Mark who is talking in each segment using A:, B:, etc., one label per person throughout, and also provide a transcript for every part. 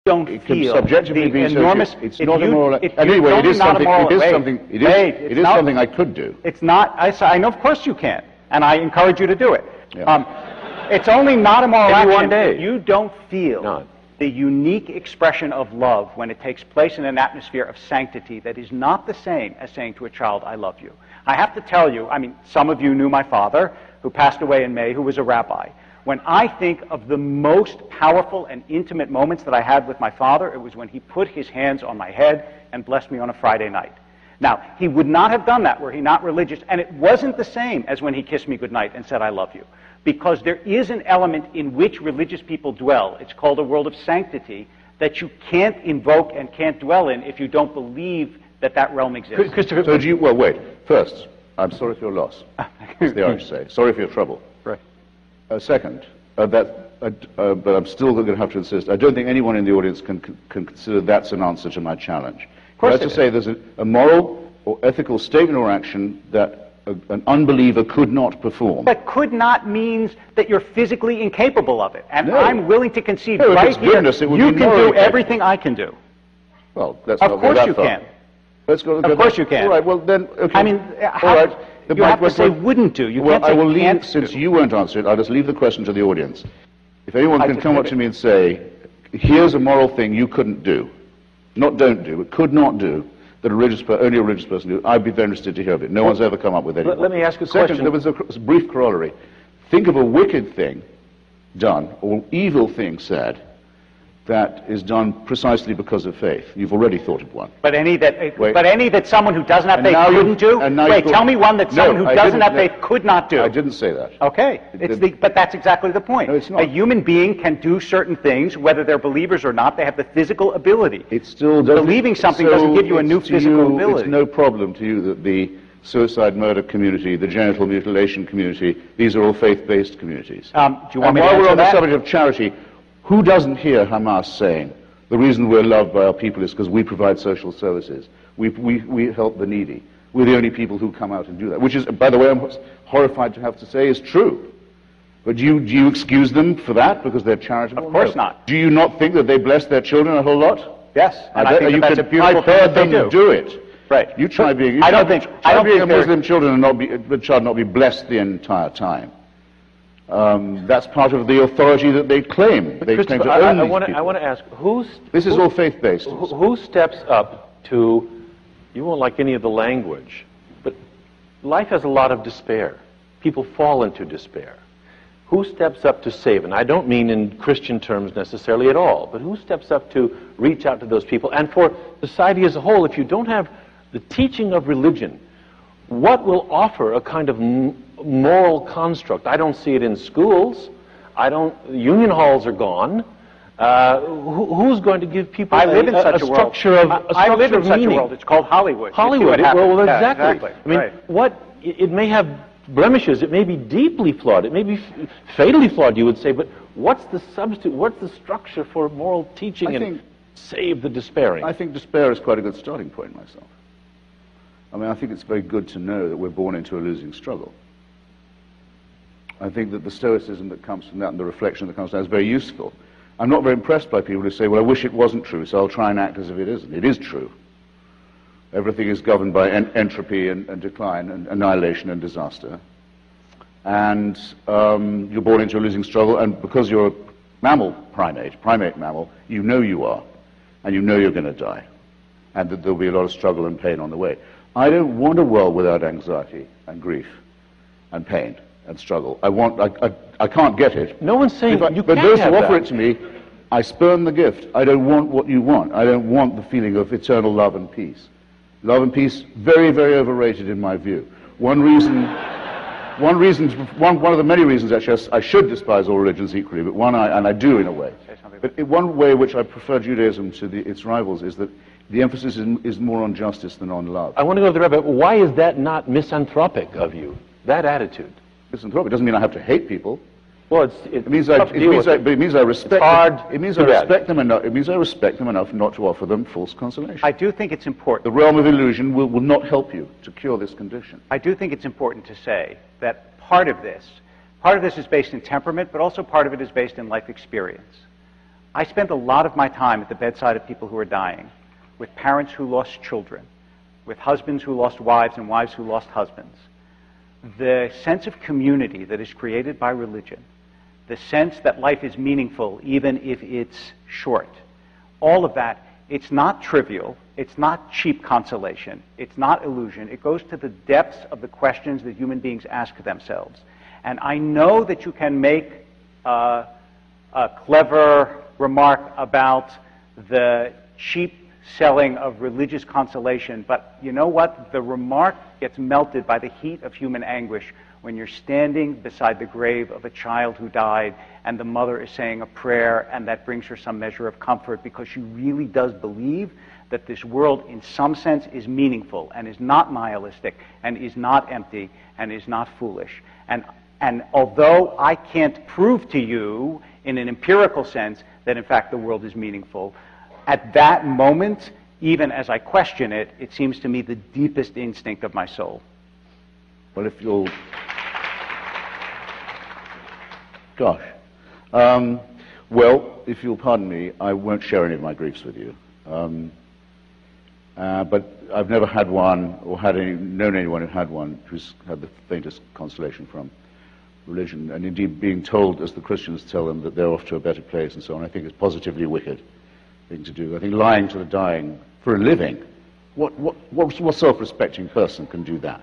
A: don't
B: It can
A: feel
B: subjectively be
A: enormous.
B: It's not a moral.
A: It's
B: Anyway, it is something. It is something. It is
A: not,
B: something I could do.
A: It's not. I know, of course you can, and I encourage you to do it.
B: Yeah.
A: It's only not a moral action.
C: One day.
A: If you don't feel
C: None.
A: the unique expression of love when it takes place in an atmosphere of sanctity that is not the same as saying to a child, "I love you." I have to tell you, I mean, some of you knew my father, who passed away in May, who was a rabbi. When I think of the most powerful and intimate moments that I had with my father, it was when he put his hands on my head and blessed me on a Friday night. Now, he would not have done that were he not religious, and it wasn't the same as when he kissed me goodnight and said, "I love you." Because there is an element in which religious people dwell. It's called a world of sanctity that you can't invoke and can't dwell in if you don't believe that that realm exists.
B: So do you, well, wait. First, I'm sorry for your loss, as the Irish say. Sorry for your trouble.
A: Right.
B: Second, but I'm still going to have to insist, I don't think anyone in the audience can consider that's an answer to my challenge.
A: Of course
B: I have to say there's a moral or ethical statement or action that an unbeliever could not perform.
A: But could not means that you're physically incapable of it. And
B: No.
A: I'm willing to concede
B: No, if
A: right
B: it's
A: here,
B: goodness, it would
A: you
B: be
A: can
B: morally
A: do everything I can do.
B: Well, let's
A: Of
B: not go
A: course
B: that
A: you
B: far.
A: can.
B: Let's go.
A: Of course you can.
B: All right. Well, then. Okay.
A: I mean,
B: all right.
A: you have to say wouldn't do. You
B: well,
A: can't say
B: I will leave,
A: can't
B: since
A: do.
B: you won't answer it, I'll just leave the question to the audience. If anyone
A: I
B: can
A: just
B: come
A: leave
B: up to
A: it.
B: me and say, here's a moral thing you couldn't do, not don't do, but could not do, that only a religious person do, I'd be very interested to hear of it. No one's ever come up with anything.
C: Let me ask a
B: Second,
C: question.
B: there was a brief corollary. Think of a wicked thing done, or evil thing said, that is done precisely because of faith. You've already thought of one.
A: But any that,
B: Wait.
A: but any that someone who doesn't have
B: And
A: faith
B: now you-
A: couldn't do?
B: and now
A: Wait,
B: you've
A: tell
B: got-
A: me one that
B: No,
A: someone who
B: I
A: doesn't
B: didn't-
A: have faith could not do.
B: I didn't say that.
A: Okay, but that's exactly the point.
B: No, it's not.
A: A human being can do certain things, whether they're believers or not. They have the physical ability.
B: It still doesn't.
A: Believing something doesn't give you a new
B: it's to
A: physical
B: you,
A: ability.
B: It's no problem to you that the suicide murder community, the genital mutilation community, these are all faith-based communities.
A: Do you want me to
B: while we're
A: answer
B: on the
A: that?
B: subject of charity, who doesn't hear Hamas saying, the reason we're loved by our people is because we provide social services. We help the needy. We're the only people who come out and do that, which is, by the way, I'm horrified to have to say is true. But do you excuse them for that because they're charitable?
A: Of course not.
B: Do you not think that they bless their children a whole lot?
A: Yes, and I
B: bet
A: think
B: you
A: that's a
B: could
A: beautiful thing
B: prepare
A: that they
B: them
A: do.
B: do it.
A: Right.
B: You try being.
A: I don't think
B: a
A: they're-
B: Muslim children and not be, the child not be blessed the entire time. That's part of the authority that they claim. They claim to own these people.
C: I want to ask,
B: This is all faith-based.
C: who steps up to, you won't like any of the language, but life has a lot of despair. People fall into despair. Who steps up to save? And I don't mean in Christian terms necessarily at all, but who steps up to reach out to those people? And for society as a whole, if you don't have the teaching of religion, what will offer a kind of moral construct? I don't see it in schools. Union halls are gone. Who's going to give people
A: I live in such a world.
C: structure of
A: I live in such a
C: meaning?
A: world. It's called Hollywood. You see
C: Hollywood.
A: what happens.
C: Well,
A: Yeah,
C: exactly. I mean,
A: right.
C: it may have blemishes. It may be deeply flawed. It may be fatally flawed, you would say. But what's the substitute? What's the structure for moral teaching and save the despairing?
B: I think despair is quite a good starting point myself. I mean, I think it's very good to know that we're born into a losing struggle. I think that the stoicism that comes from that and the reflection that comes from that is very useful. I'm not very impressed by people who say, well, I wish it wasn't true, so I'll try and act as if it isn't. It is true. Everything is governed by entropy and decline and annihilation and disaster. And you're born into a losing struggle, and because you're a primate mammal, you know you are, and you know you're going to die, and that there'll be a lot of struggle and pain on the way. I don't want a world without anxiety and grief and pain and struggle. I can't get it.
C: No one's saying you
B: but
C: can't
B: those
C: have
B: who offer
C: that.
B: it to me, I spurn the gift. I don't want what you want. I don't want the feeling of eternal love and peace. Love and peace, very, very overrated in my view. One of the many reasons, actually, I should despise all religions equally, but and I do in a way. But one way in which I prefer Judaism to its rivals is that the emphasis is more on justice than on love.
C: I want to go to the rabbi. Why is that not misanthropic of you, that attitude?
B: Misanthropic doesn't mean I have to hate people.
C: Well,
B: It means I respect.
C: hard.
B: It means I respect them enough. It means I respect them enough not to offer them false consolation.
A: I do think it's important.
B: The realm of illusion will not help you to cure this condition.
A: I do think it's important to say that part of this is based in temperament, but also part of it is based in life experience. I spend a lot of my time at the bedside of people who are dying, with parents who lost children, with husbands who lost wives and wives who lost husbands. The sense of community that is created by religion, the sense that life is meaningful even if it's short, all of that, it's not trivial, it's not cheap consolation, it's not illusion. It goes to the depths of the questions that human beings ask themselves. And I know that you can make a clever remark about the cheap selling of religious consolation, but you know what? The remark gets melted by the heat of human anguish when you're standing beside the grave of a child who died and the mother is saying a prayer, and that brings her some measure of comfort because she really does believe that this world in some sense is meaningful and is not nihilistic and is not empty and is not foolish. And although I can't prove to you in an empirical sense that in fact the world is meaningful, at that moment, even as I question it, it seems to me the deepest instinct of my soul.
B: Well, if you'll... Gosh. Well, if you'll pardon me, I won't share any of my griefs with you. But I've never had one, or known anyone who had one, who's had the faintest consolation from religion. And indeed, being told, as the Christians tell them, that they're off to a better place and so on, I think is positively wicked thing to do. I think lying to the dying for a living, what self-respecting person can do that?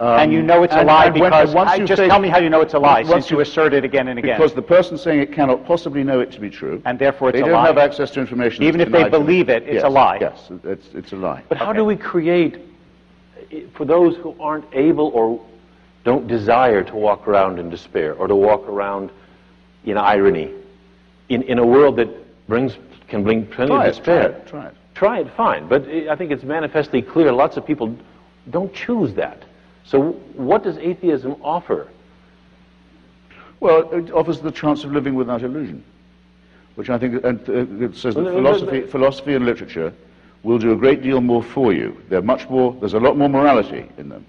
A: And you know it's a lie because, just tell me how you know it's a lie, since you assert it again and again.
B: Because the person saying it cannot possibly know it to be true.
A: And therefore it's a lie.
B: They don't have access to information.
A: Even if they believe it, it's a lie.
B: Yes, it's a lie.
C: But how do we create, for those who aren't able or don't desire to walk around in despair, or to walk around in irony, in a world that can bring plenty of despair? Try it, fine. But I think it's manifestly clear lots of people don't choose that. So what does atheism offer?
B: Well, it offers the chance of living without illusion, which I think it says that philosophy and literature will do a great deal more for you. There's a lot more morality in them.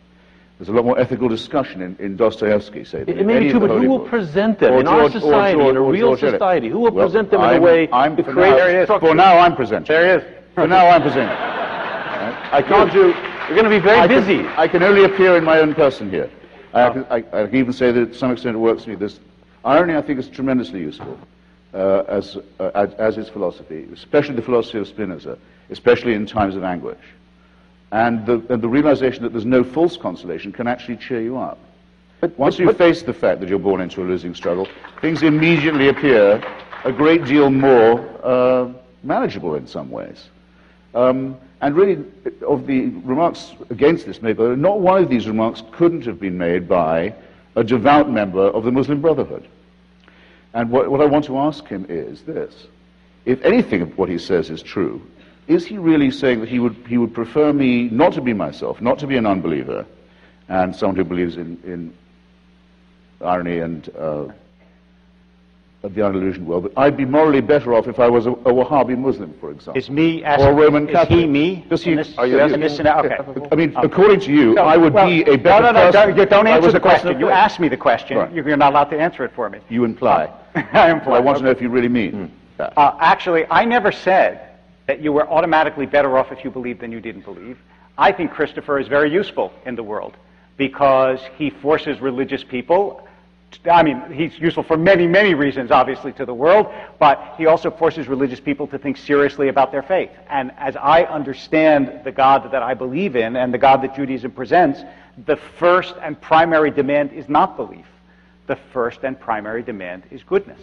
B: There's a lot more ethical discussion in Dostoevsky, say.
C: It may be true, but who will present them in our society, in a real society? Who will present them in a way to create structure?
B: For now, I'm presenting.
A: There he is.
B: For now, I'm presenting. I can't do...
C: You're going to be very busy.
B: I can only appear in my own person here. I can even say that to some extent it works for me. This irony, I think, is tremendously useful, as is philosophy, especially the philosophy of Spinoza, especially in times of anguish. And the realization that there's no false consolation can actually cheer you up. Once you face the fact that you're born into a losing struggle, things immediately appear a great deal more manageable in some ways. And really, of the remarks against this made, not one of these remarks couldn't have been made by a devout member of the Muslim Brotherhood. And what I want to ask him is this. If anything of what he says is true, is he really saying that he would prefer me not to be myself, not to be an unbeliever, and someone who believes in irony and of the unillusioned world, but I'd be morally better off if I was a Wahhabi Muslim, for example.
A: Is me
B: or a Roman Catholic.
A: Is he me?
B: Are you asking
A: this? Okay.
B: I mean, according to you, I would be a better person.
A: No, don't answer the question. You asked me the question. Right. You're not allowed to answer it for me.
B: You imply.
A: I imply.
B: Well, I want to know if you really mean that.
A: Actually, I never said that you were automatically better off if you believed than you didn't believe. I think Christopher is very useful in the world because he forces religious people. I mean, he's useful for many, many reasons, obviously, to the world, but he also forces religious people to think seriously about their faith. And as I understand the God that I believe in and the God that Judaism presents, the first and primary demand is not belief. The first and primary demand is goodness.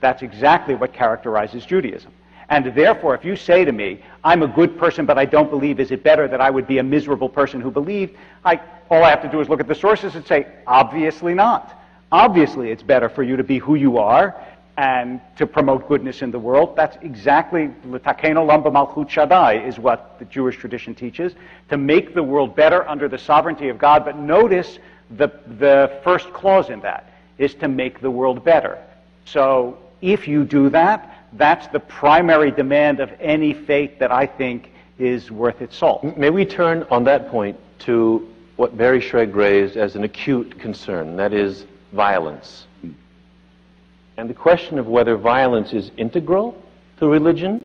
A: That's exactly what characterizes Judaism. And therefore, if you say to me, I'm a good person, but I don't believe, is it better that I would be a miserable person who believed? All I have to do is look at the sources and say, obviously not. Obviously, it's better for you to be who you are and to promote goodness in the world. That's exactly, l'takeno olam b'malchut Shaddai is what the Jewish tradition teaches, to make the world better under the sovereignty of God. But notice the first clause in that is to make the world better. So if you do that, that's the primary demand of any faith that I think is worth its salt.
C: May we turn on that point to what Barry Schregg raised as an acute concern, that is violence. And the question of whether violence is integral to religion